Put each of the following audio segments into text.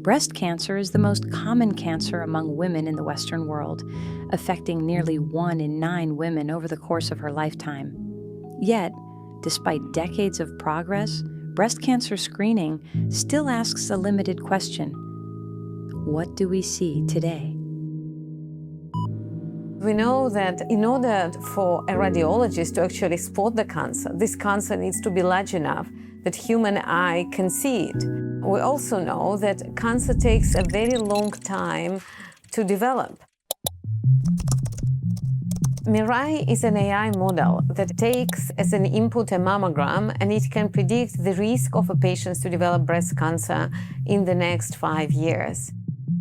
Breast cancer is the most common cancer among women in the Western world, affecting nearly 1 in 9 women over the course of her lifetime. Yet, despite decades of progress, breast cancer screening still asks a limited question. What do we see today? We know that in order for a radiologist to actually spot the cancer, this cancer needs to be large enough that human eye can see it. We also know that cancer takes a very long time to develop. Mirai is an AI model that takes as an input a mammogram, and it can predict the risk of a patient to develop breast cancer in the next 5 years.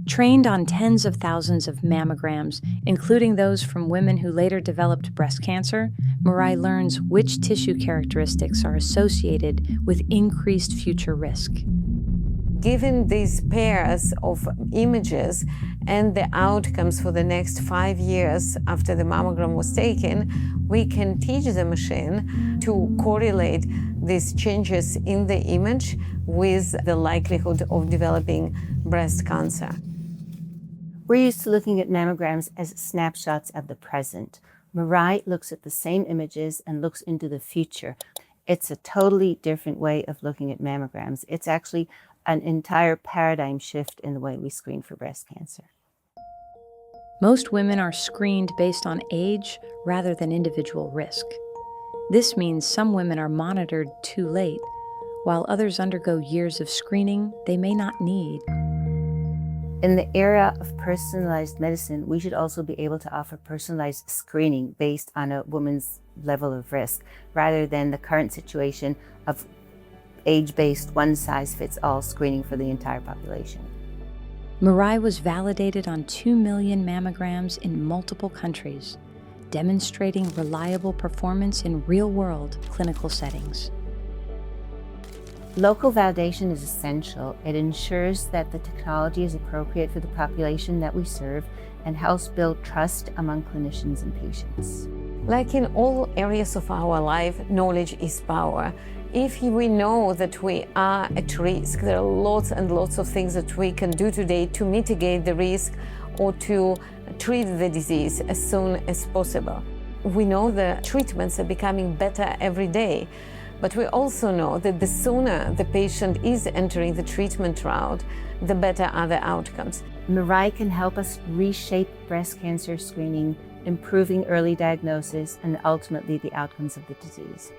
Trained on tens of thousands of mammograms, including those from women who later developed breast cancer, Mirai learns which tissue characteristics are associated with increased future risk. Given these pairs of images and the outcomes for the next 5 years after the mammogram was taken, we can teach the machine to correlate these changes in the image with the likelihood of developing breast cancer. We're used to looking at mammograms as snapshots of the present. Mirai looks at the same images and looks into the future. It's a totally different way of looking at mammograms. It's actually an entire paradigm shift in the way we screen for breast cancer. Most women are screened based on age rather than individual risk. This means some women are monitored too late, while others undergo years of screening they may not need. In the era of personalized medicine, we should also be able to offer personalized screening based on a woman's level of risk, rather than the current situation of age-based, one-size-fits-all screening for the entire population. Mirai was validated on 2 million mammograms in multiple countries, demonstrating reliable performance in real-world clinical settings. Local validation is essential. It ensures that the technology is appropriate for the population that we serve and helps build trust among clinicians and patients. Like in all areas of our life, knowledge is power. If we know that we are at risk, there are lots and lots of things that we can do today to mitigate the risk or to treat the disease as soon as possible. We know the treatments are becoming better every day, but we also know that the sooner the patient is entering the treatment route, the better are the outcomes. Mirai can help us reshape breast cancer screening, improving early diagnosis and ultimately the outcomes of the disease.